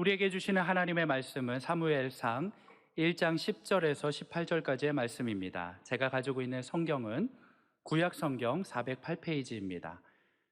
우리에게 주시는 하나님의 말씀은 사무엘상 1장 10절에서 18절까지의 말씀입니다. 제가 가지고 있는 성경은 구약 성경 408페이지입니다.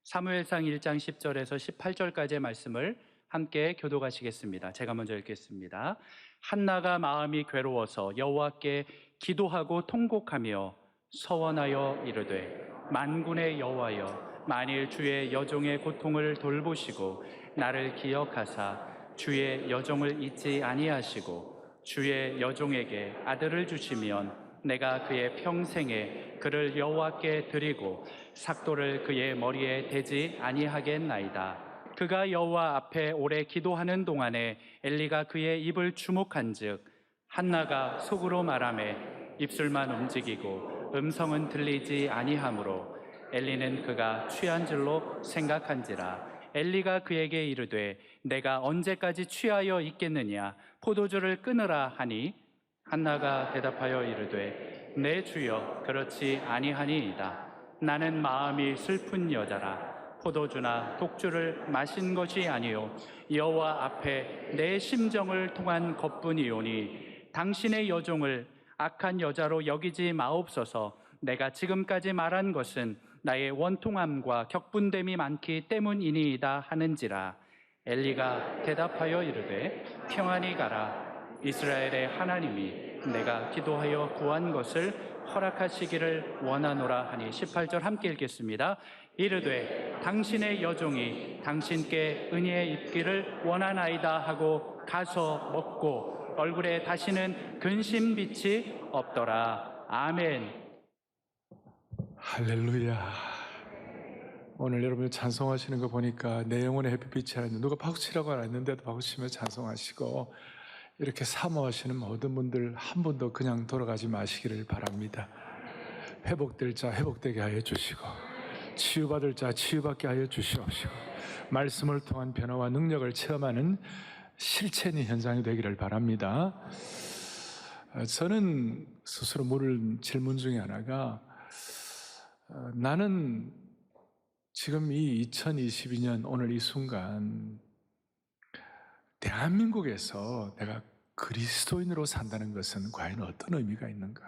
사무엘상 1장 10절에서 18절까지의 말씀을 함께 교독하시겠습니다. 제가 먼저 읽겠습니다. 한나가 마음이 괴로워서 여호와께 기도하고 통곡하며 서원하여 이르되, 만군의 여호와여, 만일 주의 여종의 고통을 돌보시고 나를 기억하사 주의 여종을 잊지 아니하시고 주의 여종에게 아들을 주시면 내가 그의 평생에 그를 여호와께 드리고 삭도를 그의 머리에 대지 아니하겠나이다. 그가 여호와 앞에 오래 기도하는 동안에 엘리가 그의 입을 주목한즉 한나가 속으로 말하매 입술만 움직이고 음성은 들리지 아니하므로 엘리는 그가 취한 줄로 생각한지라. 엘리가 그에게 이르되, 내가 언제까지 취하여 있겠느냐? 포도주를 끊으라 하니 한나가 대답하여 이르되, 내 주여, 그렇지 아니하니이다. 나는 마음이 슬픈 여자라. 포도주나 독주를 마신 것이 아니요 여호와 앞에 내 심정을 통한 것뿐이오니 당신의 여종을 악한 여자로 여기지 마옵소서. 내가 지금까지 말한 것은 나의 원통함과 격분됨이 많기 때문이니이다 하는지라. 엘리가 대답하여 이르되, 평안히 가라. 이스라엘의 하나님이 내가 기도하여 구한 것을 허락하시기를 원하노라 하니. 18절 함께 읽겠습니다. 이르되, 당신의 여종이 당신께 은혜 입기를 원하나이다 하고 가서 먹고 얼굴에 다시는 근심빛이 없더라. 아멘. 할렐루야. 오늘 여러분 찬송하시는 거 보니까 내 영혼의 햇빛이 하나님, 누가 박수치라고 안 했는데도 박수치며 찬송하시고, 이렇게 사모하시는 모든 분들 한 분도 그냥 돌아가지 마시기를 바랍니다. 회복될 자 회복되게 하여 주시고, 치유받을 자 치유받게 하여 주시옵시고, 말씀을 통한 변화와 능력을 체험하는 실체의 현장이 되기를 바랍니다. 저는 스스로 물을 질문 중에 하나가, 나는 지금 이 2022년 오늘 이 순간 대한민국에서 내가 그리스도인으로 산다는 것은 과연 어떤 의미가 있는가?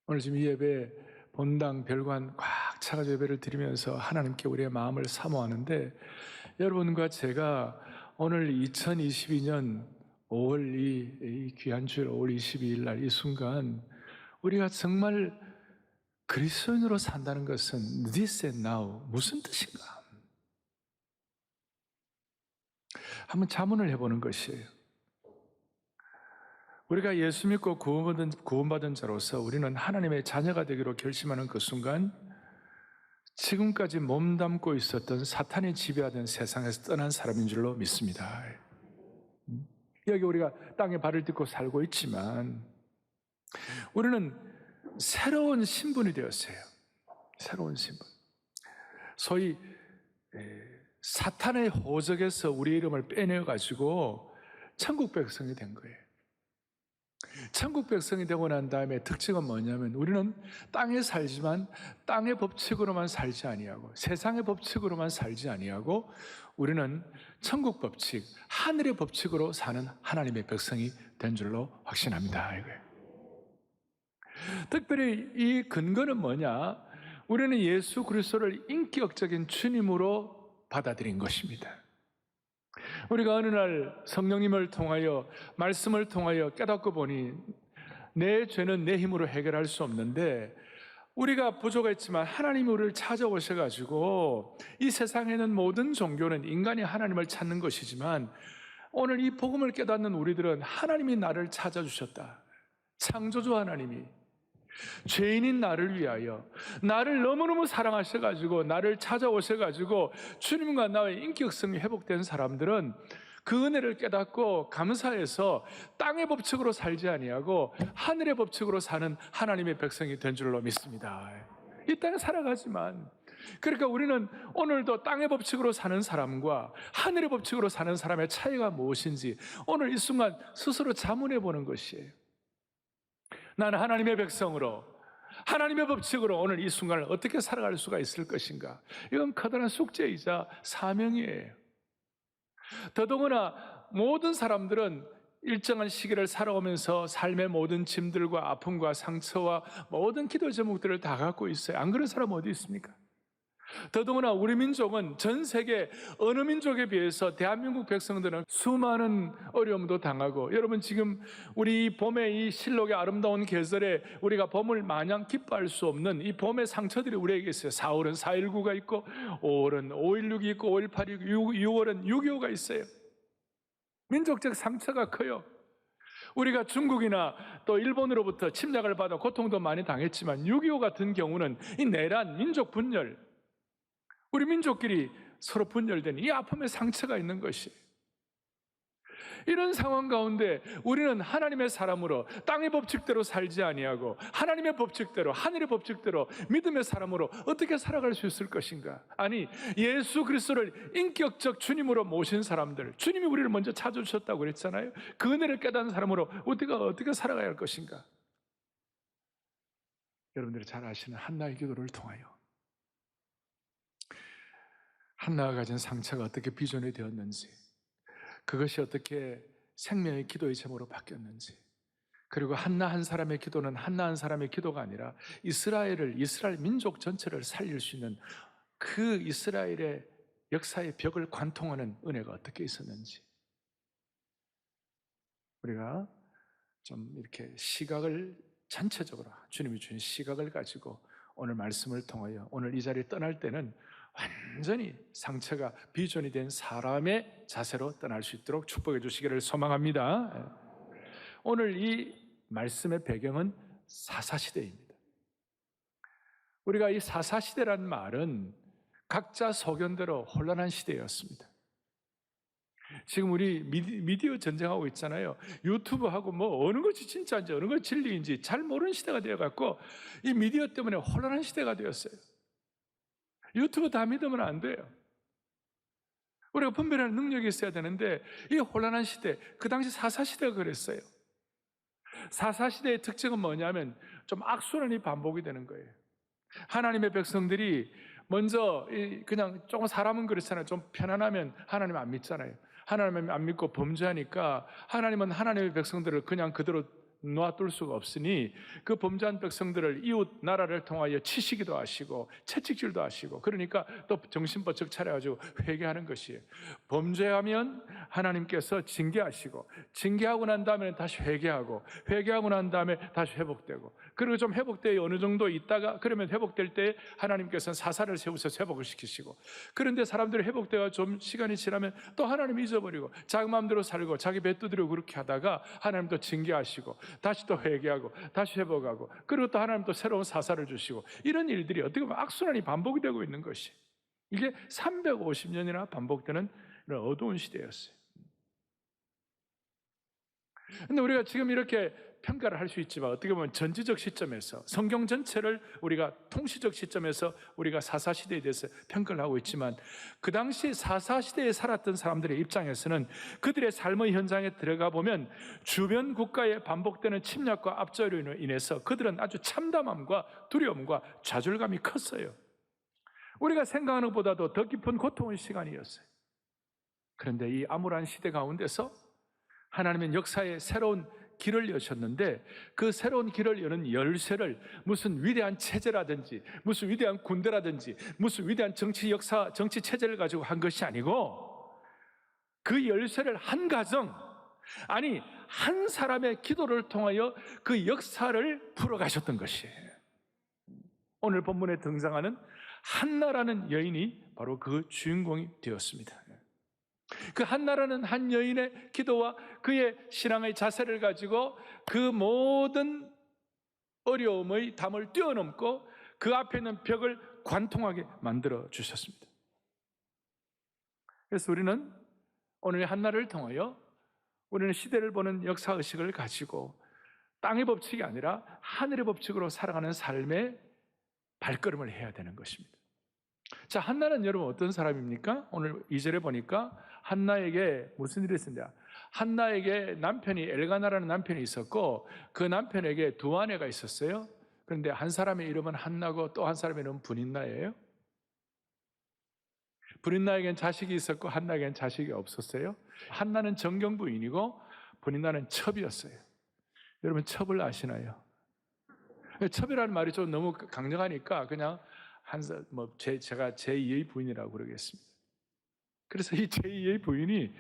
오늘 지금 이 예배 본당 별관 꽉 차가지고 예배를 드리면서 하나님께 우리의 마음을 사모하는데, 여러분과 제가 오늘 2022년 5월 이 귀한 주일 5월 22일 날 이 순간 우리가 정말 그리스도인으로 산다는 것은 this and now 무슨 뜻인가? 한번 자문을 해보는 것이에요. 우리가 예수 믿고 구원받은 자로서 우리는 하나님의 자녀가 되기로 결심하는 그 순간, 지금까지 몸담고 있었던 사탄이 지배하던 세상에서 떠난 사람인 줄로 믿습니다. 여기 우리가 땅에 발을 딛고 살고 있지만 우리는 새로운 신분이 되었어요. 새로운 신분. 소위 사탄의 호적에서 우리 이름을 빼내가지고 천국 백성이 된 거예요. 천국 백성이 되고 난 다음에 특징은 뭐냐면, 우리는 땅에 살지만 땅의 법칙으로만 살지 아니하고 세상의 법칙으로만 살지 아니하고 우리는 천국 법칙, 하늘의 법칙으로 사는 하나님의 백성이 된 줄로 확신합니다. 이거예요. 특별히 이 근거는 뭐냐? 우리는 예수 그리스도를 인격적인 주님으로 받아들인 것입니다. 우리가 어느 날 성령님을 통하여 말씀을 통하여 깨닫고 보니 내 죄는 내 힘으로 해결할 수 없는데, 우리가 부족했지만 하나님이 우리를 찾아오셔가지고, 이 세상에는 모든 종교는 인간이 하나님을 찾는 것이지만 오늘 이 복음을 깨닫는 우리들은 하나님이 나를 찾아주셨다. 창조주 하나님이 죄인인 나를 위하여 나를 너무너무 사랑하셔가지고 나를 찾아오셔가지고 주님과 나의 인격성이 회복된 사람들은 그 은혜를 깨닫고 감사해서 땅의 법칙으로 살지 아니하고 하늘의 법칙으로 사는 하나님의 백성이 된 줄로 믿습니다. 이 땅에 살아가지만, 그러니까 우리는 오늘도 땅의 법칙으로 사는 사람과 하늘의 법칙으로 사는 사람의 차이가 무엇인지 오늘 이 순간 스스로 자문해 보는 것이에요. 나는 하나님의 백성으로 하나님의 법칙으로 오늘 이 순간을 어떻게 살아갈 수가 있을 것인가? 이건 커다란 숙제이자 사명이에요. 더더구나 모든 사람들은 일정한 시기를 살아오면서 삶의 모든 짐들과 아픔과 상처와 모든 기도 제목들을 다 갖고 있어요. 안 그런 사람 어디 있습니까? 더더구나 우리 민족은 전 세계 어느 민족에 비해서 대한민국 백성들은 수많은 어려움도 당하고, 여러분 지금 우리 이 봄의 이 실록의 아름다운 계절에 우리가 봄을 마냥 기뻐할 수 없는 이 봄의 상처들이 우리에게 있어요. 4월은 4.19가 있고 5월은 5.16이 있고 5.18이 있고 6월은 6.25가 있어요. 민족적 상처가 커요. 우리가 중국이나 또 일본으로부터 침략을 받아 고통도 많이 당했지만 6.25 같은 경우는 이 내란, 민족 분열, 우리 민족끼리 서로 분열된 이 아픔의 상처가 있는 것이, 이런 상황 가운데 우리는 하나님의 사람으로 땅의 법칙대로 살지 아니하고 하나님의 법칙대로, 하늘의 법칙대로 믿음의 사람으로 어떻게 살아갈 수 있을 것인가? 아니, 예수 그리스도를 인격적 주님으로 모신 사람들, 주님이 우리를 먼저 찾아주셨다고 그랬잖아요. 그 은혜를 깨닫는 사람으로 어떻게 살아가야 할 것인가? 여러분들이 잘 아시는 한나의 기도를 통하여 한나가 가진 상처가 어떻게 비전이 되었는지, 그것이 어떻게 생명의 기도의 제목으로 바뀌었는지, 그리고 한나 한 사람의 기도는 한나 한 사람의 기도가 아니라 이스라엘 민족 전체를 살릴 수 있는 그 이스라엘의 역사의 벽을 관통하는 은혜가 어떻게 있었는지, 우리가 좀 이렇게 시각을 전체적으로 주님이 주신 시각을 가지고 오늘 말씀을 통하여 오늘 이 자리에 떠날 때는 완전히 상처가 비전이 된 사람의 자세로 떠날 수 있도록 축복해 주시기를 소망합니다. 오늘 이 말씀의 배경은 사사시대입니다. 우리가 이 사사시대란 말은 각자 소견대로 혼란한 시대였습니다. 지금 우리 미디어 전쟁하고 있잖아요. 유튜브하고 뭐 어느 것이 진짜인지 어느 것이 진리인지 잘 모르는 시대가 되어갖고 이 미디어 때문에 혼란한 시대가 되었어요. 유튜브 다 믿으면 안 돼요. 우리가 분별하는 능력이 있어야 되는데 이 혼란한 시대, 그 당시 사사시대가 그랬어요. 사사시대의 특징은 뭐냐면 좀 악순환이 반복이 되는 거예요. 하나님의 백성들이 먼저 그냥 조금, 사람은 그렇잖아요. 좀 편안하면 하나님 안 믿잖아요. 하나님 안 믿고 범죄하니까 하나님은 하나님의 백성들을 그냥 그대로 놔둘 수가 없으니 그 범죄한 백성들을 이웃 나라를 통하여 치시기도 하시고 채찍질도 하시고, 그러니까 또 정신버쩍 차려가지고 회개하는 것이에요. 범죄하면 하나님께서 징계하시고, 징계하고 난 다음에 다시 회개하고, 회개하고 난 다음에 다시 회복되고, 그리고 좀 회복되어 어느 정도 있다가 그러면 회복될 때 하나님께서는 사사를 세우셔서 회복을 시키시고, 그런데 사람들이 회복되어 좀 시간이 지나면 또 하나님 잊어버리고 자기 마음대로 살고 자기 배 두드리고 그렇게 하다가 하나님 또 징계하시고 다시 또 회개하고 다시 회복하고, 그리고 또 하나님 또 새로운 사사를 주시고, 이런 일들이 어떻게 보면 악순환이 반복이 되고 있는 것이, 이게 350년이나 반복되는 이런 어두운 시대였어요. 그런데 우리가 지금 이렇게 평가를 할 수 있지만 어떻게 보면 전지적 시점에서, 성경 전체를 우리가 통시적 시점에서 우리가 사사시대에 대해서 평가를 하고 있지만, 그 당시 사사시대에 살았던 사람들의 입장에서는 그들의 삶의 현장에 들어가 보면 주변 국가에 반복되는 침략과 압제로 인해서 그들은 아주 참담함과 두려움과 좌절감이 컸어요. 우리가 생각하는 것보다도 더 깊은 고통의 시간이었어요. 그런데 이 암울한 시대 가운데서 하나님은 역사의 새로운 길을 여셨는데, 그 새로운 길을 여는 열쇠를 무슨 위대한 체제라든지 무슨 위대한 군대라든지 무슨 위대한 정치 역사, 정치 체제를 가지고 한 것이 아니고, 그 열쇠를 한 가정, 아니 한 사람의 기도를 통하여 그 역사를 풀어가셨던 것이에요. 오늘 본문에 등장하는 한나라는 여인이 바로 그 주인공이 되었습니다. 그 한나라는 한 여인의 기도와 그의 신앙의 자세를 가지고 그 모든 어려움의 담을 뛰어넘고 그 앞에 있는 벽을 관통하게 만들어 주셨습니다. 그래서 우리는 오늘 한나를 통하여 우리는 시대를 보는 역사의식을 가지고 땅의 법칙이 아니라 하늘의 법칙으로 살아가는 삶의 발걸음을 해야 되는 것입니다. 자, 한나는 여러분 어떤 사람입니까? 오늘 2절에 보니까 한나에게 무슨 일이 있었냐? 한나에게 남편이 엘가나라는 남편이 있었고, 그 남편에게 두 아내가 있었어요. 그런데 한 사람의 이름은 한나고 또 한 사람의 이름은 브닌나예요. 브린나에겐 자식이 있었고 한나에겐 자식이 없었어요. 한나는 정경 부인이고 브린나는 첩이었어요. 여러분 첩을 아시나요? 첩이라는 말이 좀 너무 강력하니까 그냥 제가 제2의 부인이라고 그러겠습니다. 그래서 이 제2의 부인이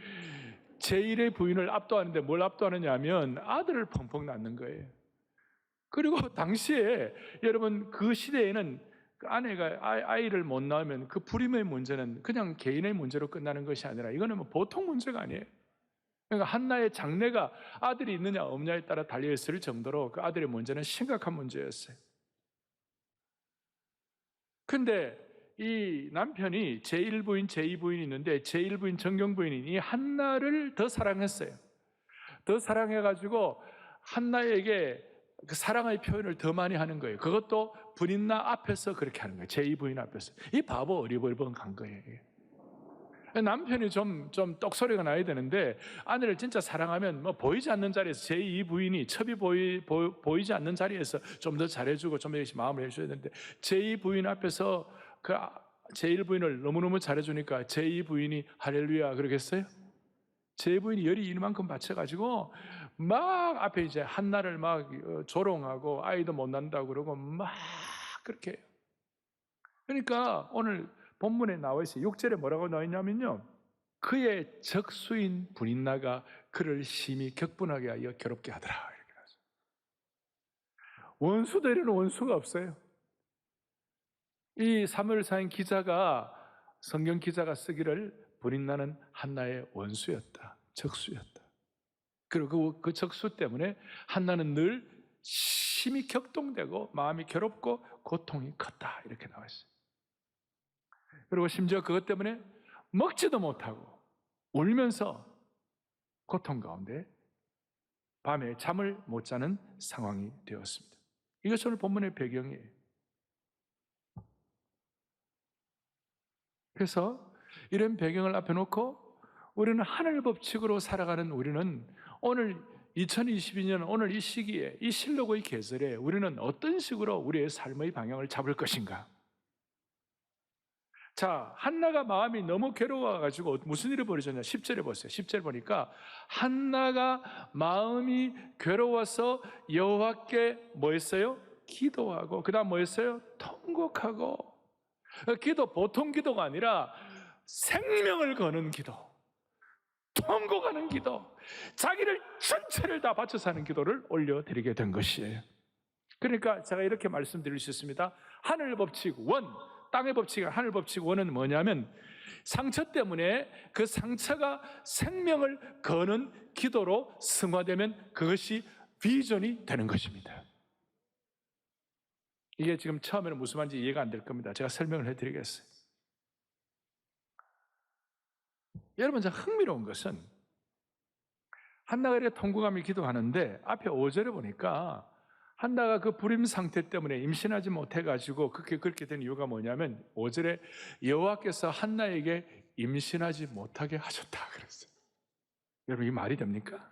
제1의 부인을 압도하는데 뭘 압도하느냐 하면 아들을 펑펑 낳는 거예요. 그리고 당시에 여러분 그 시대에는 그 아내가 아이를 못 낳으면 그 불임의 문제는 그냥 개인의 문제로 끝나는 것이 아니라 이거는 뭐 보통 문제가 아니에요. 그러니까 한나의 장래가 아들이 있느냐 없느냐에 따라 달려있을 정도로 그 아들의 문제는 심각한 문제였어요. 근데 이 남편이 제1부인, 제2부인이 있는데 제1부인, 정경부인이 이 한나를 더 사랑했어요. 더 사랑해가지고 한나에게 그 사랑의 표현을 더 많이 하는 거예요. 그것도 브린나 앞에서 그렇게 하는 거예요. 제2부인 앞에서. 이 바보 어리버리번 간 거예요. 남편이 좀 똑소리가 나야 되는데 아내를 진짜 사랑하면 뭐 보이지 않는 자리에서 제2부인이 첩이 보이지 않는 자리에서 좀 더 잘해주고 좀 더 마음을 해줘야 되는데 제2부인 앞에서 그 제1부인을 너무너무 잘해주니까 제2부인이 할렐루야 그러겠어요? 제2부인이 열이 이만큼 받쳐가지고 막 앞에 이제 한나를 막 조롱하고 아이도 못 낳는다고 그러고 막 그렇게 해요. 그러니까 오늘 본문에 나와 있어요. 6절에 뭐라고 나와 있냐면요, 그의 적수인 브린나가 그를 심히 격분하게 하여 괴롭게 하더라 이렇게 나와요. 원수들에는 원수가 없어요. 이 사무엘사인 기자가 성경 기자가 쓰기를 브린나는 한나의 원수였다, 적수였다. 그리고 그 적수 때문에 한나는 늘 심히 격동되고 마음이 괴롭고 고통이 컸다 이렇게 나와 있어요. 그리고 심지어 그것 때문에 먹지도 못하고 울면서 고통 가운데 밤에 잠을 못 자는 상황이 되었습니다. 이것이 오늘 본문의 배경이에요. 그래서 이런 배경을 앞에 놓고 우리는 하늘 법칙으로 살아가는 우리는 오늘 2022년 오늘 이 시기에 이 실록의 계절에 우리는 어떤 식으로 우리의 삶의 방향을 잡을 것인가? 자, 한나가 마음이 너무 괴로워가지고 무슨 일이 벌어졌냐? 10절에 보세요. 10절 보니까 한나가 마음이 괴로워서 여호와께 뭐 했어요? 기도하고 그 다음 뭐 했어요? 통곡하고. 기도 보통 기도가 아니라 생명을 거는 기도, 통곡하는 기도, 자기를 전체를 다 바쳐서 하는 기도를 올려드리게 된 것이에요. 그러니까 제가 이렇게 말씀드릴 수 있습니다. 하늘 법칙 원, 땅의 법칙, 하늘 법칙 원은 뭐냐면 상처 때문에 그 상처가 생명을 거는 기도로 승화되면 그것이 비전이 되는 것입니다. 이게 지금 처음에는 무슨 말인지 이해가 안 될 겁니다. 제가 설명을 해드리겠어요. 여러분, 저 흥미로운 것은 한나가 이렇게 통곡하며 기도하는데 앞에 5절에 보니까 한나가 그 불임 상태 때문에 임신하지 못해가지고 그렇게 된 이유가 뭐냐면 5절에 여호와께서 한나에게 임신하지 못하게 하셨다 그랬어요. 여러분, 이 말이 됩니까?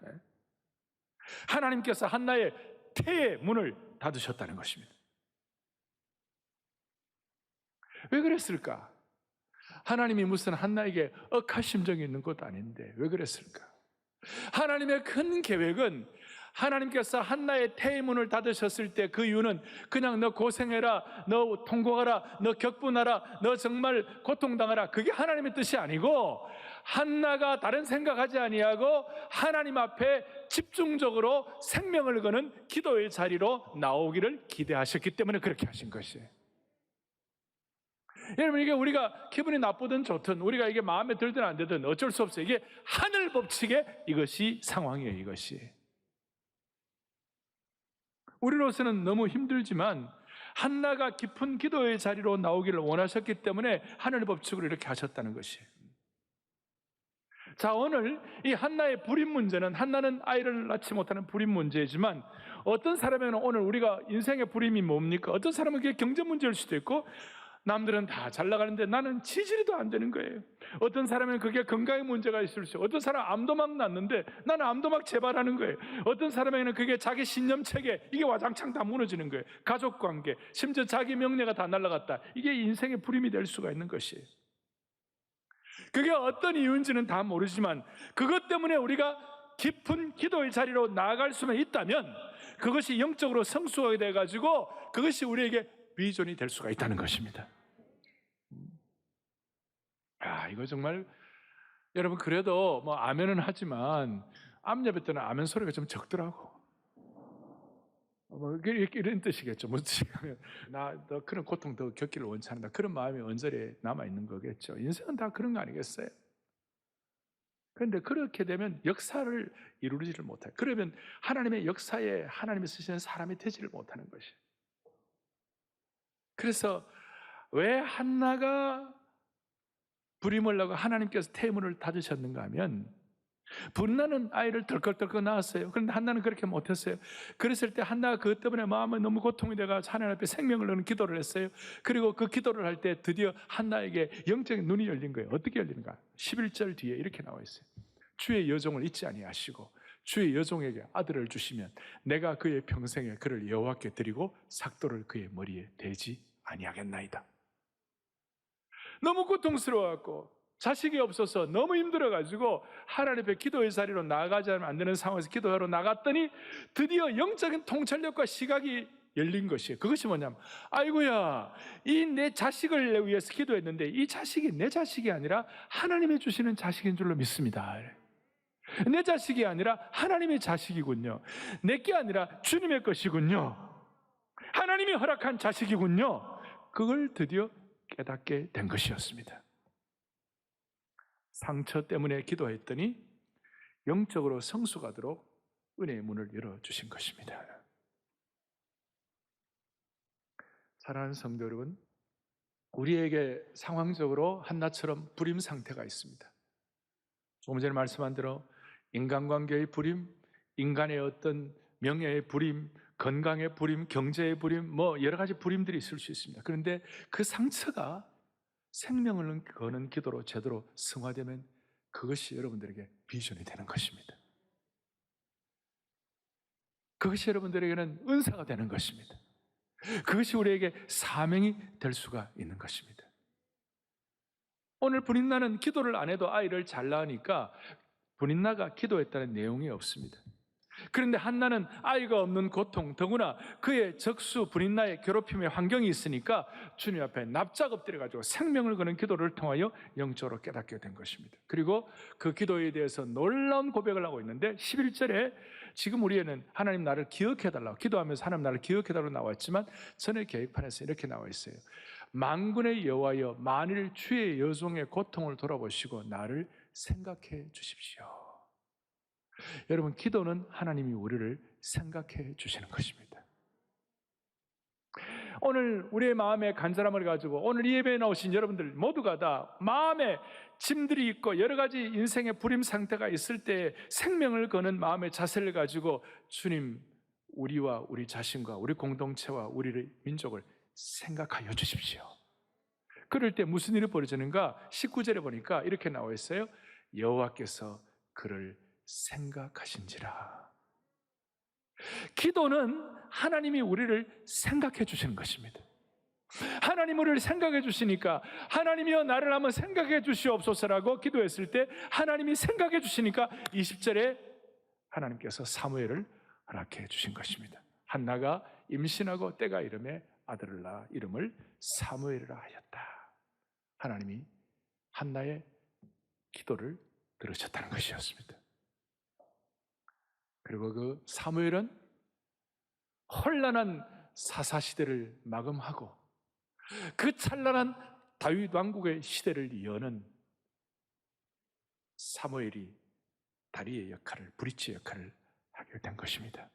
하나님께서 한나의 태의 문을 닫으셨다는 것입니다. 왜 그랬을까? 하나님이 무슨 한나에게 억할 심정이 있는 것도 아닌데 왜 그랬을까? 하나님의 큰 계획은 하나님께서 한나의 태의 문을 닫으셨을 때 그 이유는 그냥 너 고생해라, 너 통곡하라, 너 격분하라, 너 정말 고통당하라, 그게 하나님의 뜻이 아니고 한나가 다른 생각하지 아니하고 하나님 앞에 집중적으로 생명을 거는 기도의 자리로 나오기를 기대하셨기 때문에 그렇게 하신 것이에요. 여러분, 이게 우리가 기분이 나쁘든 좋든 우리가 이게 마음에 들든 안 들든 어쩔 수 없어요. 이게 하늘 법칙의 이것이 상황이에요. 이것이 우리로서는 너무 힘들지만 한나가 깊은 기도의 자리로 나오기를 원하셨기 때문에 하늘 법칙으로 이렇게 하셨다는 것이에요. 자, 오늘 이 한나의 불임 문제는, 한나는 아이를 낳지 못하는 불임 문제이지만 어떤 사람에게는 오늘 우리가 인생의 불임이 뭡니까? 어떤 사람은 그게 경제 문제일 수도 있고 남들은 다 잘 나가는데 나는 지지리도 안 되는 거예요. 어떤 사람은 그게 건강에 문제가 있을 수 있고, 어떤 사람은 암도 막 났는데 나는 암도 막 재발하는 거예요. 어떤 사람에게는 그게 자기 신념 체계, 이게 와장창 다 무너지는 거예요. 가족관계, 심지어 자기 명예가 다 날아갔다. 이게 인생의 불임이 될 수가 있는 것이에요. 그게 어떤 이유인지는 다 모르지만 그것 때문에 우리가 깊은 기도의 자리로 나아갈 수만 있다면 그것이 영적으로 성숙하게 돼가지고 그것이 우리에게 비전이 될 수가 있다는 것입니다. 이거 정말 여러분, 그래도 뭐 아멘은 하지만 암예배 때는 아멘 소리가 좀 적더라고. 뭐 이런 뜻이겠죠. 무슨 너 그런 고통 더 겪기를 원치 않는다, 그런 마음이 언저리에 남아 있는 거겠죠. 인생은 다 그런 거 아니겠어요? 그런데 그렇게 되면 역사를 이루지를 못해요. 그러면 하나님의 역사에 하나님이 쓰시는 사람이 되지를 못하는 것이에요. 그래서 왜 한나가 불임을 하고 하나님께서 태문을 닫으셨는가 하면, 분나는 아이를 덜컥덜컥 낳았어요. 그런데 한나는 그렇게 못했어요. 그랬을 때 한나가 그것 때문에 마음이 너무 고통이 돼가 하나님 앞에 생명을 넣는 기도를 했어요. 그리고 그 기도를 할 때 드디어 한나에게 영적인 눈이 열린 거예요. 어떻게 열리는가? 11절 뒤에 이렇게 나와 있어요. 주의 여종을 잊지 아니하시고 주의 여종에게 아들을 주시면 내가 그의 평생에 그를 여호와께 드리고 삭도를 그의 머리에 대지 아니하겠나이다. 너무 고통스러워갖고 자식이 없어서 너무 힘들어가지고 하나님 앞에 기도의 자리로 나아가지 않으면 안 되는 상황에서 기도하러 나갔더니 드디어 영적인 통찰력과 시각이 열린 것이에요. 그것이 뭐냐면, 아이고야, 이 내 자식을 위해서 기도했는데 이 자식이 내 자식이 아니라 하나님이 주시는 자식인 줄로 믿습니다. 내 자식이 아니라 하나님의 자식이군요. 내게 아니라 주님의 것이군요. 하나님이 허락한 자식이군요. 그걸 드디어 깨닫게 된 것이었습니다. 상처 때문에 기도했더니 영적으로 성숙하도록 은혜의 문을 열어주신 것입니다. 사랑하는 성도 여러분, 우리에게 상황적으로 한나처럼 불임 상태가 있습니다. 조금 전에 말씀한 대로 인간관계의 불임, 인간의 어떤 명예의 불임, 건강의 불임, 경제의 불임, 뭐 여러 가지 불임들이 있을 수 있습니다. 그런데 그 상처가 생명을 거는 기도로 제대로 승화되면 그것이 여러분들에게 비전이 되는 것입니다. 그것이 여러분들에게는 은사가 되는 것입니다. 그것이 우리에게 사명이 될 수가 있는 것입니다. 오늘 분인나는 기도를 안 해도 아이를 잘 낳으니까 분인나가 기도했다는 내용이 없습니다. 그런데 한나는 아이가 없는 고통, 더구나 그의 적수 분인나의 괴롭힘의 환경이 있으니까 주님 앞에 납작 엎드려가지고 생명을 거는 기도를 통하여 영적으로 깨닫게 된 것입니다. 그리고 그 기도에 대해서 놀라운 고백을 하고 있는데 11절에 지금 우리에는 하나님 나를 기억해달라고 기도하면서 하나님 나를 기억해달라고 나왔지만 전에 계획판에서 이렇게 나와 있어요. 만군의 여호와여, 만일 주의 여종의 고통을 돌아보시고 나를 생각해 주십시오. 여러분, 기도는 하나님이 우리를 생각해 주시는 것입니다. 오늘 우리의 마음에 간절함을 가지고 오늘 이 예배에 나오신 여러분들 모두가 다 마음에 짐들이 있고 여러 가지 인생의 불임 상태가 있을 때 생명을 거는 마음의 자세를 가지고 주님, 우리와 우리 자신과 우리 공동체와 우리의 민족을 생각하여 주십시오. 그럴 때 무슨 일이 벌어지는가? 19절에 보니까 이렇게 나와 있어요. 여호와께서 그를 생각하신지라. 기도는 하나님이 우리를 생각해 주시는 것입니다. 하나님 우리를 생각해 주시니까 하나님이여 나를 한번 생각해 주시옵소서라고 기도했을 때 하나님이 생각해 주시니까 20절에 하나님께서 사무엘을 허락해 주신 것입니다. 한나가 임신하고 때가 이름에 아들을 낳아 이름을 사무엘이라 하였다. 하나님이 한나의 기도를 들으셨다는 것이었습니다. 그리고 그 사무엘은 혼란한 사사시대를 마감하고 그 찬란한 다윗 왕국의 시대를 여는 사무엘이 다리의 역할을, 브릿지 역할을 하게 된 것입니다.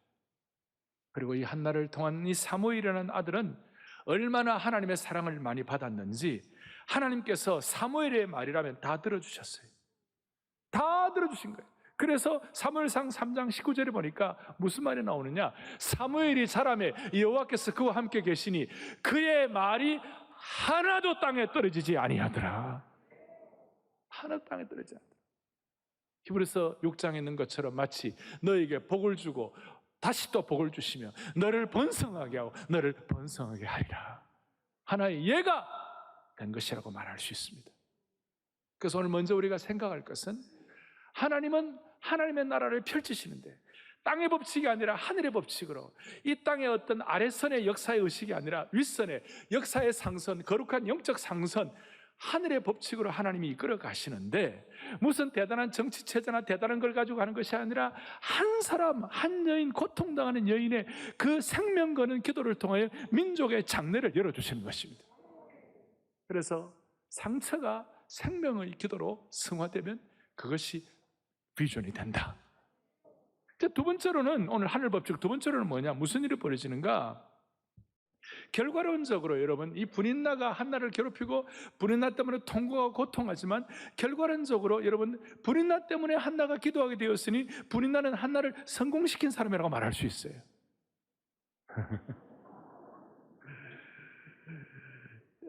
그리고 이 한나를 통한 이 사무엘이라는 아들은 얼마나 하나님의 사랑을 많이 받았는지 하나님께서 사무엘의 말이라면 다 들어주셨어요. 다 들어주신 거예요. 그래서 사무엘상 3장 19절에 보니까 무슨 말이 나오느냐, 사무엘이 자라매 여호와께서 그와 함께 계시니 그의 말이 하나도 땅에 떨어지지 아니하더라. 하나도 땅에 떨어지지 않더라. 히브리서 6장에 있는 것처럼 마치 너에게 복을 주고 다시 또 복을 주시며 너를 번성하게 하고 너를 번성하게 하리라. 하나의 예가 된 것이라고 말할 수 있습니다. 그래서 오늘 먼저 우리가 생각할 것은 하나님은 하나님의 나라를 펼치시는데 땅의 법칙이 아니라 하늘의 법칙으로 이 땅의 어떤 아래선의 역사의 의식이 아니라 윗선의 역사의 상선, 거룩한 영적 상선, 하늘의 법칙으로 하나님이 이끌어 가시는데 무슨 대단한 정치체제나 대단한 걸 가지고 가는 것이 아니라 한 사람, 한 여인, 고통당하는 여인의 그 생명 거는 기도를 통하여 민족의 장래를 열어주시는 것입니다. 그래서 상처가 생명의 기도로 승화되면 그것이 비전이 된다. 두 번째로는 오늘 하늘 법칙 두 번째로는 뭐냐? 무슨 일이 벌어지는가? 결과론적으로 여러분 이 분인나가 한나를 괴롭히고 분인나 때문에 통곡하고 고통하지만 결과론적으로 여러분 분인나 때문에 한나가 기도하게 되었으니 분인나는 한나를 성공시킨 사람이라고 말할 수 있어요.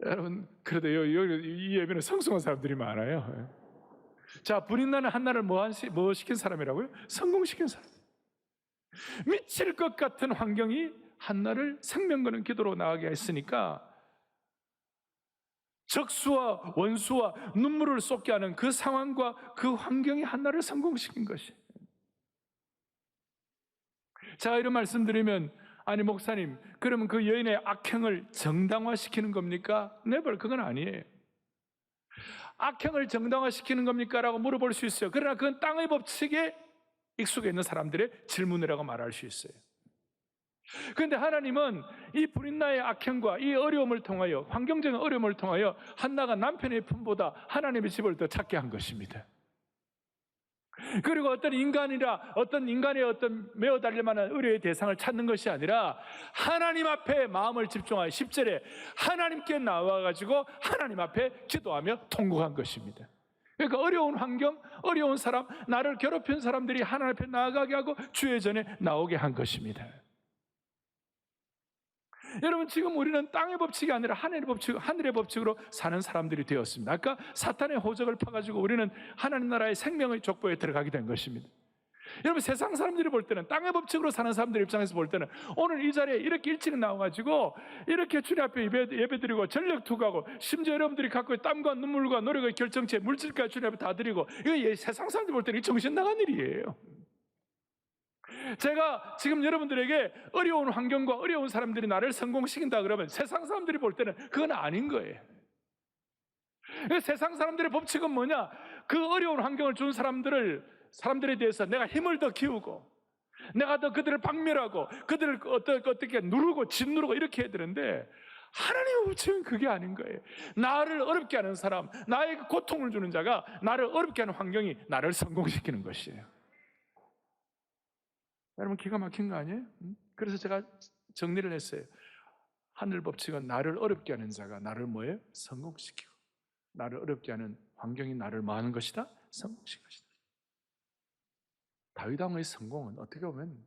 여러분 그래도 이 예배는 성숙한 사람들이 많아요. 자, 분인나는 한나를 뭐 시킨 사람이라고요? 성공시킨 사람. 미칠 것 같은 환경이 한나를 생명 거는 기도로 나가게 했으니까 적수와 원수와 눈물을 쏟게 하는 그 상황과 그 환경이 한나를 성공시킨 것이. 제가 이런 말씀드리면 아니 목사님 그러면 그 여인의 악행을 정당화시키는 겁니까? 네벌 그건 아니에요. 악행을 정당화시키는 겁니까? 라고 물어볼 수 있어요. 그러나 그건 땅의 법칙에 익숙해 있는 사람들의 질문이라고 말할 수 있어요. 그런데 하나님은 이 불인나의 악행과 이 어려움을 통하여 환경적인 어려움을 통하여 한나가 남편의 품보다 하나님의 집을 더 찾게 한 것입니다. 그리고 어떤 인간의 어떤 메어 달릴 만한 의뢰의 대상을 찾는 것이 아니라 하나님 앞에 마음을 집중하여 10절에 하나님께 나와가지고 하나님 앞에 기도하며 통곡한 것입니다. 그러니까 어려운 환경, 어려운 사람, 나를 괴롭힌 사람들이 하나님 앞에 나아가게 하고 주의 전에 나오게 한 것입니다. 여러분 지금 우리는 땅의 법칙이 아니라 하늘의 법칙으로 사는 사람들이 되었습니다. 아까 사탄의 호적을 파가지고 우리는 하나님 나라의 생명의 족보에 들어가게 된 것입니다. 여러분 세상 사람들이 볼 때는 땅의 법칙으로 사는 사람들 입장에서 볼 때는 오늘 이 자리에 이렇게 일찍 나와가지고 이렇게 주님 앞에 예배드리고 전력 투구하고 심지어 여러분들이 갖고 있는 땀과 눈물과 노력의 결정체 물질까지 주님 앞에 다 드리고 이거 세상 사람들 볼 때는 정신 나간 일이에요. 제가 지금 여러분들에게 어려운 환경과 어려운 사람들이 나를 성공시킨다 그러면 세상 사람들이 볼 때는 그건 아닌 거예요. 세상 사람들의 법칙은 뭐냐? 그 어려운 환경을 준 사람들에 대해서 내가 힘을 더 키우고 내가 더 그들을 박멸하고 그들을 어떻게 누르고 짓누르고 이렇게 해야 되는데 하나님의 법칙은 그게 아닌 거예요. 나를 어렵게 하는 사람, 나에게 고통을 주는 자가 나를 어렵게 하는 환경이 나를 성공시키는 것이에요. 여러분 기가 막힌 거 아니에요? 그래서 제가 정리를 했어요. 하늘 법칙은 나를 어렵게 하는 자가 나를 뭐예요? 성공시키고 나를 어렵게 하는 환경이 나를 뭐 하는 것이다? 성공시키는 것이다. 다윗 왕의 성공은 어떻게 보면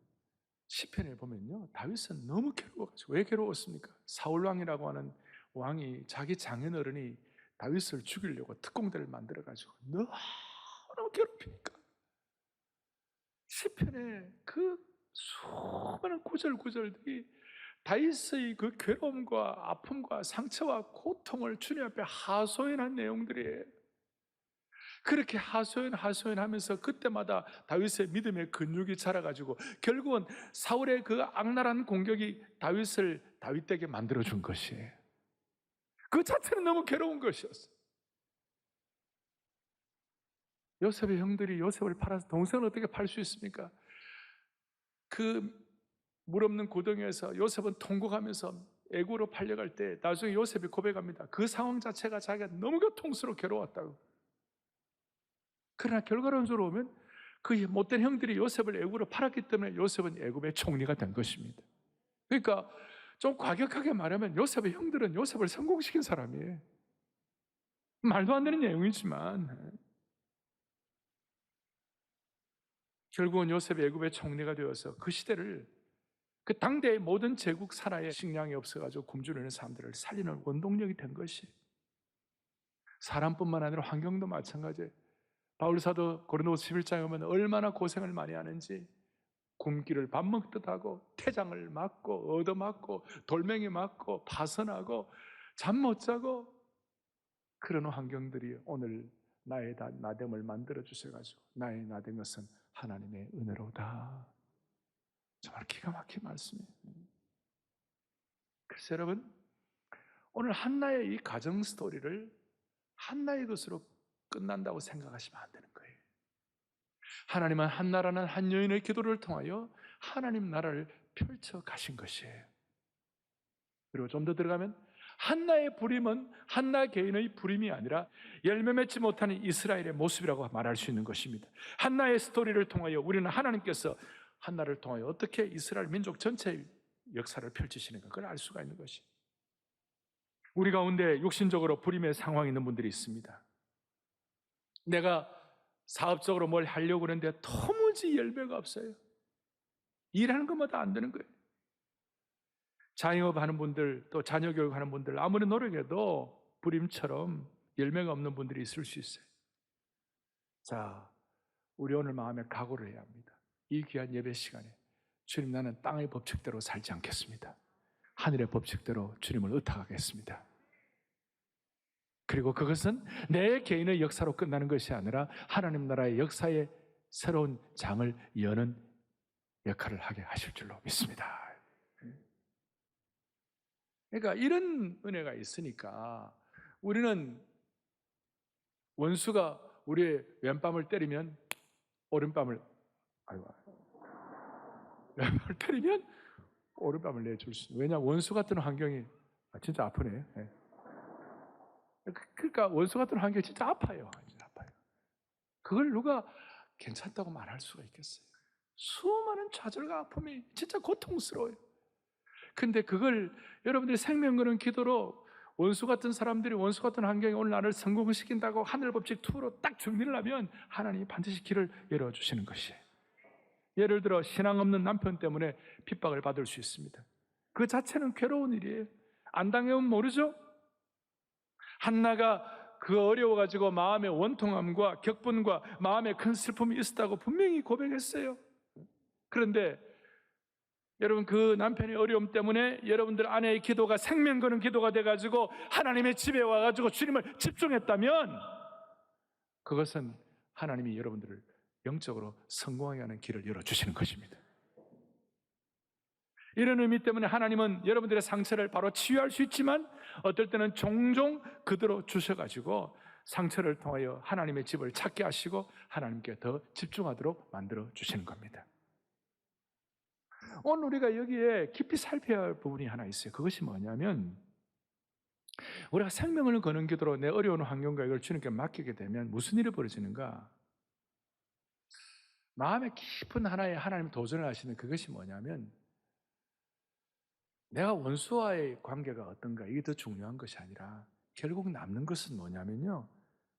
시편에 보면요 다윗은 너무 괴로워가지고 왜 괴로웠습니까? 사울 왕이라고 하는 왕이 자기 장인어른이 다윗을 죽이려고 특공대를 만들어가지고 너무 괴롭히니까 시편에 그 수많은 구절들이 다윗의 그 괴로움과 아픔과 상처와 고통을 주님 앞에 하소연한 내용들이에요. 그렇게 하소연하면서 그때마다 다윗의 믿음의 근육이 자라가지고 결국은 사울의 그 악랄한 공격이 다윗에게 만들어준 것이에요. 그 자체는 너무 괴로운 것이었어요. 요셉의 형들이 요셉을 팔아서 동생을 어떻게 팔 수 있습니까? 그 물 없는 고등에서 요셉은 통곡하면서 애굽으로 팔려갈 때 나중에 요셉이 고백합니다. 그 상황 자체가 자기가 너무 고통스럽고 괴로웠다고. 그러나 결과론적으로 보면 그 못된 형들이 요셉을 애굽으로 팔았기 때문에 요셉은 애굽의 총리가 된 것입니다. 그러니까 좀 과격하게 말하면 요셉의 형들은 요셉을 성공시킨 사람이에요. 말도 안 되는 내용이지만 결국은 요셉이 애굽의 총리가 되어서 그 시대를 그 당대의 모든 제국 산하에 식량이 없어가지고 굶주리는 사람들을 살리는 원동력이 된 것이 사람뿐만 아니라 환경도 마찬가지예요. 바울사도 고린도후서 11장에 보면 얼마나 고생을 많이 하는지 굶기를 밥 먹듯 하고 태장을 맞고 얻어맞고 돌멩이 맞고 파선하고 잠 못 자고 그런 환경들이 오늘 나의 나됨을 만들어 주셔가지고 나의 나된 것은 하나님의 은혜로다. 정말 기가 막힌 말씀이에요. 그래서 여러분, 오늘 한나의 이 가정 스토리를 한나의 것으로 끝난다고 생각하시면 안 되는 거예요. 하나님은 한나라는 한 여인의 기도를 통하여 하나님 나라를 펼쳐 가신 것이에요. 그리고 좀 더 들어가면 한나의 부림은 한나 개인의 부림이 아니라 열매 맺지 못하는 이스라엘의 모습이라고 말할 수 있는 것입니다. 한나의 스토리를 통하여 우리는 하나님께서 한나를 통하여 어떻게 이스라엘 민족 전체의 역사를 펼치시는가 그걸 알 수가 있는 것이. 우리 가운데 육신적으로 부림의 상황이 있는 분들이 있습니다. 내가 사업적으로 뭘 하려고 그러는데 도무지 열매가 없어요. 일하는 것마다 안 되는 거예요. 자영업 하는 분들, 또 자녀 교육하는 분들 아무리 노력해도 부림처럼 열매가 없는 분들이 있을 수 있어요. 자, 우리 오늘 마음에 각오를 해야 합니다. 이 귀한 예배 시간에 주님, 나는 땅의 법칙대로 살지 않겠습니다. 하늘의 법칙대로 주님을 의탁하겠습니다. 그리고 그것은 내 개인의 역사로 끝나는 것이 아니라 하나님 나라의 역사의 새로운 장을 여는 역할을 하게 하실 줄로 믿습니다. 그러니까 이런 은혜가 있으니까 우리는 원수가 우리의 왼뺨을 때리면 오른뺨을 왼뺨을 때리면 오른뺨을 내줄 수 있어요. 왜냐, 원수 같은 환경이 진짜 아프네. 그러니까 원수 같은 환경이 진짜 아파요. 진짜 아파요. 그걸 누가 괜찮다고 말할 수가 있겠어요? 수많은 좌절과 아픔이 진짜 고통스러워요. 근데 그걸 여러분들이 생명 거는 기도로 원수 같은 사람들이 원수 같은 환경이 오늘 나를 성공시킨다고 하늘 법칙 2로 딱 정리를 하면 하나님이 반드시 길을 열어주시는 것이에요. 예를 들어 신앙 없는 남편 때문에 핍박을 받을 수 있습니다. 그 자체는 괴로운 일이에요. 안 당해보면 모르죠? 한나가 그 어려워가지고 마음의 원통함과 격분과 마음의 큰 슬픔이 있었다고 분명히 고백했어요. 그런데 여러분, 그 남편의 어려움 때문에 여러분들 아내의 기도가 생명 거는 기도가 돼가지고 하나님의 집에 와가지고 주님을 집중했다면 그것은 하나님이 여러분들을 영적으로 성공하게 하는 길을 열어주시는 것입니다. 이런 의미 때문에 하나님은 여러분들의 상처를 바로 치유할 수 있지만 어떨 때는 종종 그대로 주셔가지고 상처를 통하여 하나님의 집을 찾게 하시고 하나님께 더 집중하도록 만들어 주시는 겁니다. 오늘 우리가 여기에 깊이 살펴야 할 부분이 하나 있어요. 그것이 뭐냐면 우리가 생명을 거는 기도로 내 어려운 환경과 이걸 주님께 맡기게 되면 무슨 일이 벌어지는가? 마음의 깊은 하나의 하나님 도전을 하시는 그것이 뭐냐면 내가 원수와의 관계가 어떤가 이게 더 중요한 것이 아니라 결국 남는 것은 뭐냐면요,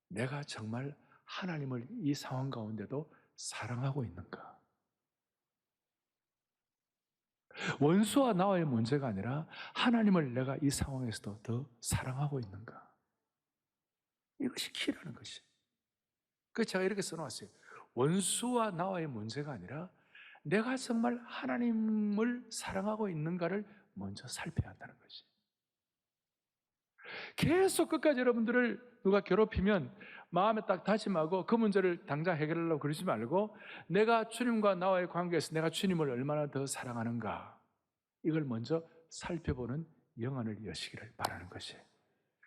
내가 정말 하나님을 이 상황 가운데도 사랑하고 있는가? 원수와 나와의 문제가 아니라 하나님을 내가 이 상황에서도 더 사랑하고 있는가? 이것이 키라는 것이. 그래서 제가 이렇게 써놓았어요. 원수와 나와의 문제가 아니라 내가 정말 하나님을 사랑하고 있는가를 먼저 살펴야 한다는 것이. 계속 끝까지 여러분들을 누가 괴롭히면 마음에 딱 다짐하고 그 문제를 당장 해결하려고 그러지 말고 내가 주님과 나와의 관계에서 내가 주님을 얼마나 더 사랑하는가 이걸 먼저 살펴보는 영안을 여시기를 바라는 것이에요.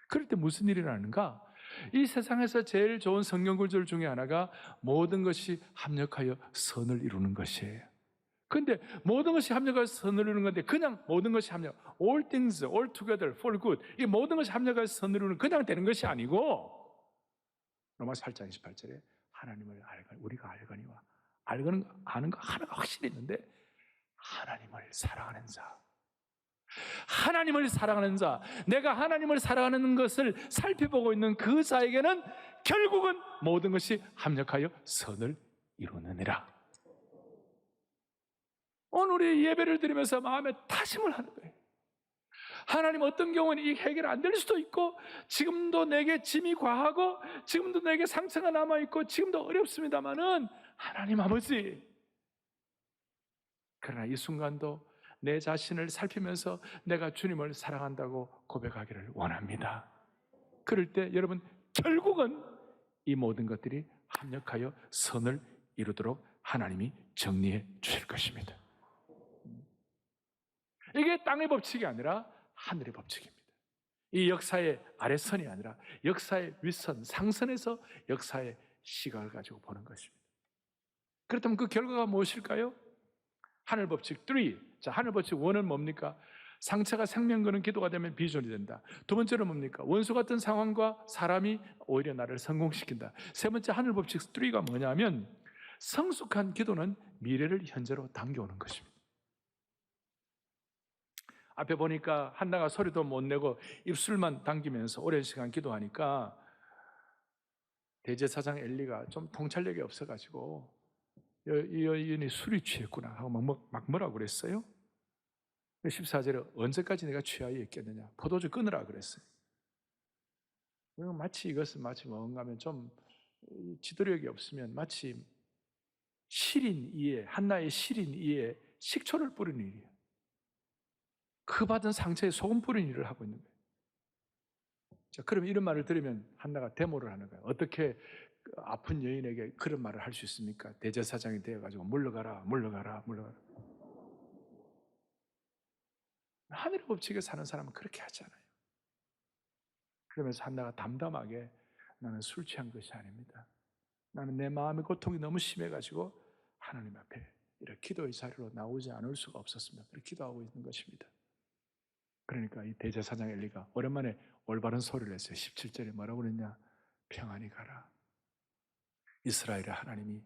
그럴 때 무슨 일이 일어나는가? 이 세상에서 제일 좋은 성경 구절 중에 하나가 모든 것이 합력하여 선을 이루는 것이에요. 그런데 모든 것이 합력하여 선을 이루는 건데 그냥 모든 것이 합력, all things, all together, for good, 이 모든 것이 합력하여 선을 이루는 그냥 되는 것이 아니고 로마서 8장 28절에 하나님을 알거니 우리가 알거니와 알거는 아는 거 하나가 확실히 있는데 하나님을 사랑하는 자, 하나님을 사랑하는 자, 내가 하나님을 사랑하는 것을 살펴보고 있는 그 자에게는 결국은 모든 것이 합력하여 선을 이루느니라. 오늘 우리 예배를 드리면서 마음에 다짐을 하는 거예요. 하나님, 어떤 경우는 이 해결 안 될 수도 있고 지금도 내게 짐이 과하고 지금도 내게 상처가 남아있고 지금도 어렵습니다마는 하나님 아버지, 그러나 이 순간도 내 자신을 살피면서 내가 주님을 사랑한다고 고백하기를 원합니다. 그럴 때 여러분 결국은 이 모든 것들이 합력하여 선을 이루도록 하나님이 정리해 주실 것입니다. 이게 땅의 법칙이 아니라 하늘의 법칙입니다. 이 역사의 아래선이 아니라 역사의 윗선, 상선에서 역사의 시각을 가지고 보는 것입니다. 그렇다면 그 결과가 무엇일까요? 하늘 법칙 3. 자, 하늘 법칙 1은 뭡니까? 상처가 생명 거는 기도가 되면 비전이 된다. 두 번째는 뭡니까? 원수 같은 상황과 사람이 오히려 나를 성공시킨다. 세 번째 하늘 법칙 3가 뭐냐면 성숙한 기도는 미래를 현재로 당겨오는 것입니다. 앞에 보니까 한나가 소리도 못 내고 입술만 당기면서 오랜 시간 기도하니까 대제사장 엘리가 좀 통찰력이 없어가지고 이 여인이 술이 취했구나 하고 막 뭐라고 그랬어요? 14절에 언제까지 내가 취하여 있겠느냐, 포도주 끊으라 그랬어요. 마치 이것은 마치 뭔가 하면 좀 지도력이 없으면 마치 시린 이에, 한나의 시린 이에 식초를 뿌리는 일이에요. 그 받은 상처에 소금 뿌리는 일을 하고 있는 거예요. 자, 그럼 이런 말을 들으면 한나가 데모를 하는 거예요. 어떻게 아픈 여인에게 그런 말을 할 수 있습니까? 대제사장이 되어가지고 물러가라, 물러가라, 물러가라. 하늘의 법칙에 사는 사람은 그렇게 하잖아요. 그러면서 한나가 담담하게 나는 술 취한 것이 아닙니다. 나는 내 마음의 고통이 너무 심해가지고 하나님 앞에 이렇게 기도의 자리로 나오지 않을 수가 없었습니다. 그렇게 기도하고 있는 것입니다. 그러니까 이 대제사장 엘리가 오랜만에 올바른 소리를 했어요. 17절에 뭐라고 그랬냐? 평안히 가라. 이스라엘의 하나님이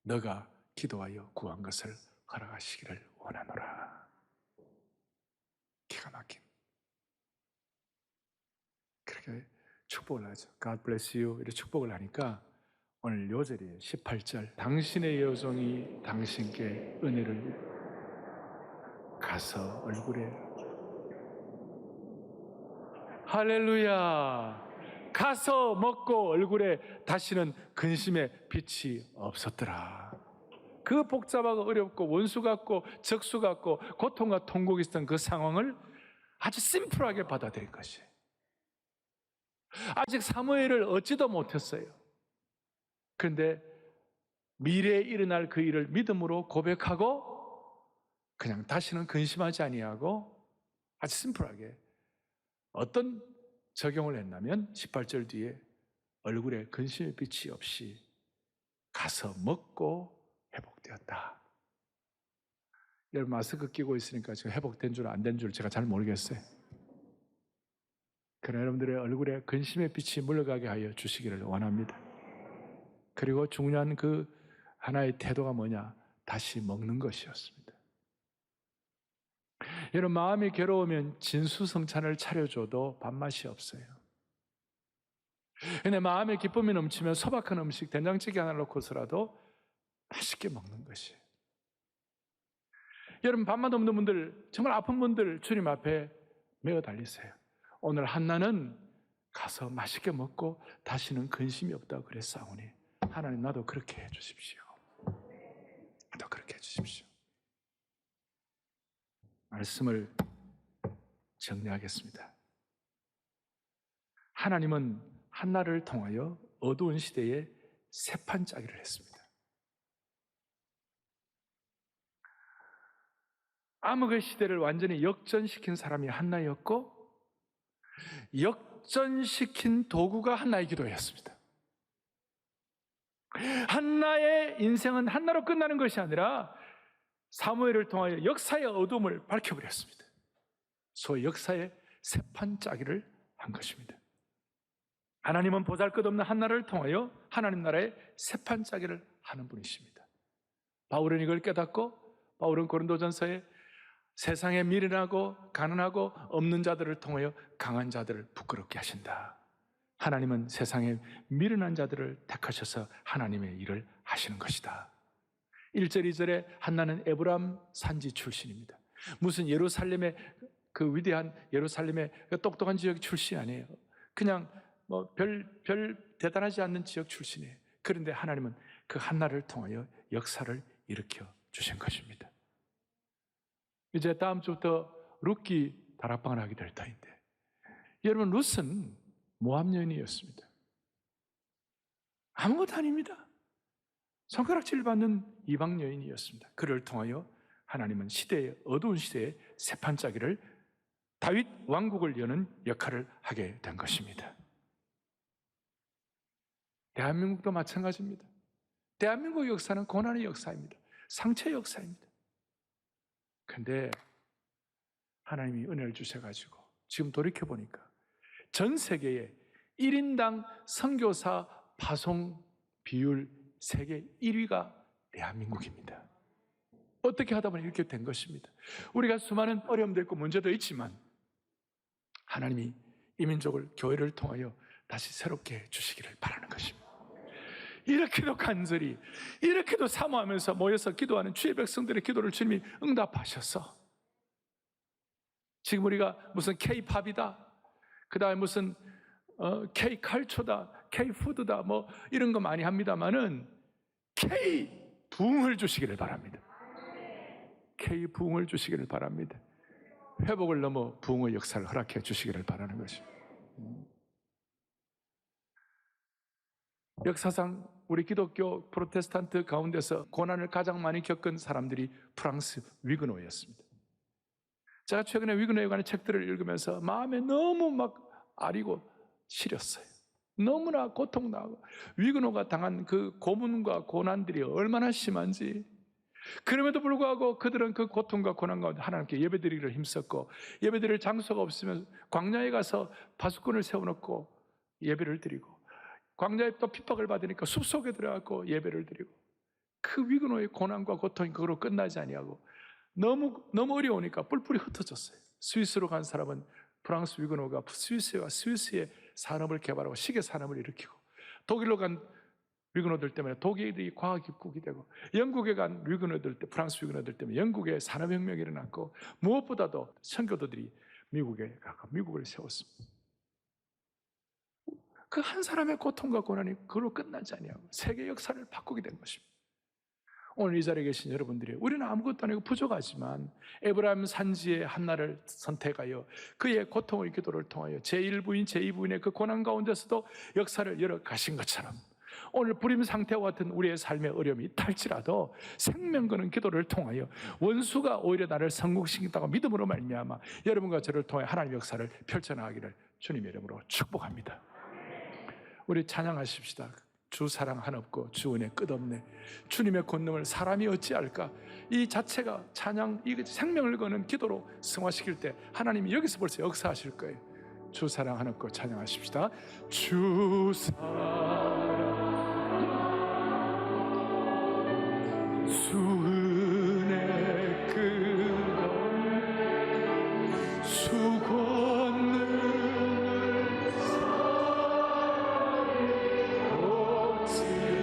너가 기도하여 구한 것을 허락하시기를 원하노라. 기가 막힌. 그렇게 축복을 하죠. God bless you 이렇게 축복을 하니까 오늘 요절이에요. 18절. 당신의 여종이 당신께 은혜를 가서 얼굴에 할렐루야. 가서 먹고 얼굴에 다시는 근심의 빛이 없었더라. 그 복잡하고 어렵고 원수 같고 적수 같고 고통과 통곡이 있었던 그 상황을 아주 심플하게 받아들인 것이에요. 아직 사무엘을 얻지도 못했어요. 그런데 미래에 일어날 그 일을 믿음으로 고백하고 그냥 다시는 근심하지 아니하고 아주 심플하게 어떤 적용을 했냐면 18절 뒤에 얼굴에 근심의 빛이 없이 가서 먹고 회복되었다. 여러분 마스크 끼고 있으니까 지금 회복된 줄 안 된 줄 제가 잘 모르겠어요. 그러나 여러분들의 얼굴에 근심의 빛이 물러가게 하여 주시기를 원합니다. 그리고 중요한 그 하나의 태도가 뭐냐? 다시 먹는 것이었습니다. 여러분 마음이 괴로우면 진수성찬을 차려줘도 밥맛이 없어요. 근데 마음에 기쁨이 넘치면 소박한 음식 된장찌개 하나 넣고서라도 맛있게 먹는 것이에요. 여러분 밥맛 없는 분들, 정말 아픈 분들 주님 앞에 메어 달리세요. 오늘 한나는 가서 맛있게 먹고 다시는 근심이 없다고 그랬사오니 하나님 나도 그렇게 해주십시오. 나도 그렇게 해주십시오. 말씀을 정리하겠습니다. 하나님은 한나를 통하여 어두운 시대에 새판 짜기를 했습니다. 암흑의 시대를 완전히 역전시킨 사람이 한나였고 역전시킨 도구가 한나의 기도였습니다. 한나의 인생은 한나로 끝나는 것이 아니라 사무엘을 통하여 역사의 어둠을 밝혀버렸습니다. 소위 역사의 새판 짜기를 한 것입니다. 하나님은 보잘것없는 한나를 통하여 하나님 나라의 새판 짜기를 하는 분이십니다. 바울은 이걸 깨닫고 바울은 고린도전서에 세상에 미련하고 가난하고 없는 자들을 통하여 강한 자들을 부끄럽게 하신다. 하나님은 세상에 미련한 자들을 택하셔서 하나님의 일을 하시는 것이다. 1절 2절에 한나는 에브람 산지 출신입니다. 무슨 예루살렘의 그 위대한 예루살렘의 똑똑한 지역 출신이 아니에요. 그냥 별 대단하지 않는 지역 출신이에요. 그런데 하나님은 그 한나를 통하여 역사를 일으켜 주신 것입니다. 이제 다음 주부터 룻기 다락방을 하게 될 터인데, 여러분 룻은 모압 여인이었습니다. 아무것도 아닙니다. 손가락질 받는 이방 여인이었습니다. 그를 통하여 하나님은 어두운 시대의 새판짜기를, 다윗 왕국을 여는 역할을 하게 된 것입니다. 대한민국도 마찬가지입니다. 대한민국 역사는 고난의 역사입니다. 상처의 역사입니다. 그런데 하나님이 은혜를 주셔가지고 지금 돌이켜보니까 전 세계에 1인당 선교사 파송 비율 세계 1위가 대한민국입니다. 어떻게 하다 보니 이렇게 된 것입니다. 우리가 수많은 어려움도 있고 문제도 있지만 하나님이 이 민족을, 교회를 통하여 다시 새롭게 해주시기를 바라는 것입니다. 이렇게도 간절히, 이렇게도 사모하면서 모여서 기도하는 주의 백성들의 기도를 주님이 응답하셔서 지금 우리가 무슨 K-팝이다, 그 다음에 무슨 K-칼초다, K-푸드다 뭐 이런 거 많이 합니다만은 K-부흥을 주시기를 바랍니다. K-부흥을 주시기를 바랍니다. 회복을 넘어 부흥의 역사를 허락해 주시기를 바라는 것입니다. 역사상 우리 기독교 프로테스탄트 가운데서 고난을 가장 많이 겪은 사람들이 프랑스 위그노였습니다. 제가 최근에 위그노에 관한 책들을 읽으면서 마음에 너무 막 아리고 시렸어요. 너무나 고통나고 위그노가 당한 그 고문과 고난들이 얼마나 심한지. 그럼에도 불구하고 그들은 그 고통과 고난 가운데 하나님께 예배드리기를 힘썼고, 예배드릴 장소가 없으면 광야에 가서 파수꾼을 세워놓고 예배를 드리고, 광야에 또 핍박을 받으니까 숲속에 들어가고 예배를 드리고, 그 위그노의 고난과 고통이 그거로 끝나지 아니하고 너무 어려우니까 뿔뿔이 흩어졌어요. 스위스로 간 사람은 프랑스 위그노가 스위스의 산업을 개발하고 시계 산업을 일으키고, 독일로 간 위그노들 때문에 독일이 과학기국이 되고, 영국에 간 프랑스 위그노들 때문에 영국의 산업혁명이 일어났고, 무엇보다도 선교도들이 미국에 가서 미국을 세웠습니다. 그 한 사람의 고통과 고난이 그걸로 끝나지 아니하고 세계 역사를 바꾸게 된 것입니다. 오늘 이 자리에 계신 여러분들이, 우리는 아무것도 아니고 부족하지만 에브라임 산지의 한나를 선택하여 그의 고통의 기도를 통하여 제1부인 제2부인의 그 고난 가운데서도 역사를 열어 가신 것처럼, 오늘 불임 상태와 같은 우리의 삶의 어려움이 있할지라도 생명 거는 기도를 통하여 원수가 오히려 나를 성공시킨다고 믿음으로 말미암아 여러분과 저를 통해 하나님의 역사를 펼쳐나가기를 주님의 이름으로 축복합니다. 우리 찬양하십시다. 주 사랑 한없고 주 은혜 끝없네. 주님의 권능을 사람이 어찌할까. 이 자체가 찬양, 이 생명을 거는 기도로 승화시킬 때 하나님이 여기서 벌써 역사하실 거예요. 주 사랑 한없고 찬양하십시다. 주 사랑 주 은혜 끝없네. 주 권능을 사람이 어찌할까.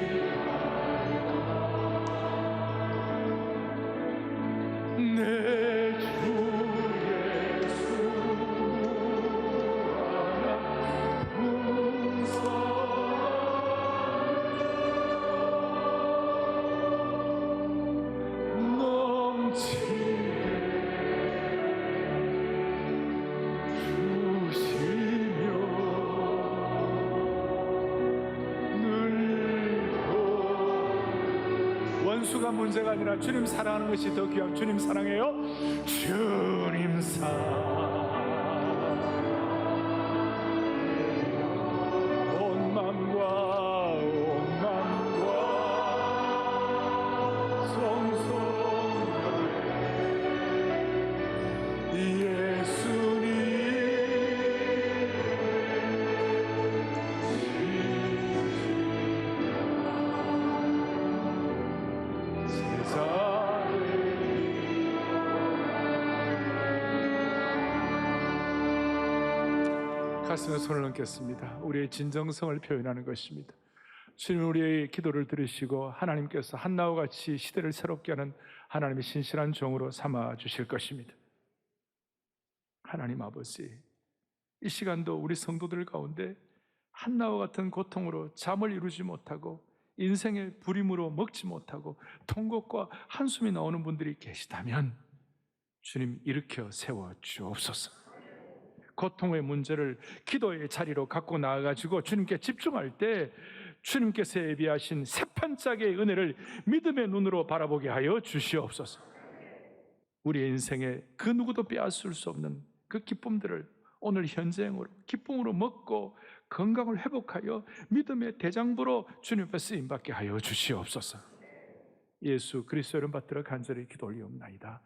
내 주 예수 원수가 문제가 아니라 주님 사랑하는 것이 더 귀한. 주님 사랑해요. 주님 사랑 온 맘과 성성 예수님 가슴에 손을 얹겠습니다. 우리의 진정성을 표현하는 것입니다. 주님, 우리의 기도를 들으시고 하나님께서 한나와 같이 시대를 새롭게 하는 하나님의 신실한 종으로 삼아 주실 것입니다. 하나님 아버지, 이 시간도 우리 성도들 가운데 한나와 같은 고통으로 잠을 이루지 못하고 인생의 불임으로 먹지 못하고 통곡과 한숨이 나오는 분들이 계시다면 주님 일으켜 세워 주옵소서. 고통의 문제를 기도의 자리로 갖고 나와가지고 주님께 집중할 때 주님께서 예비하신 새판짝의 은혜를 믿음의 눈으로 바라보게 하여 주시옵소서. 우리의 인생에 그 누구도 빼앗을 수 없는 그 기쁨들을 오늘 현생으로 기쁨으로 먹고 건강을 회복하여 믿음의 대장부로 주님 앞에 쓰임받게 하여 주시옵소서. 예수 그리스도 이름 받들어 간절히 기도 올리옵나이다.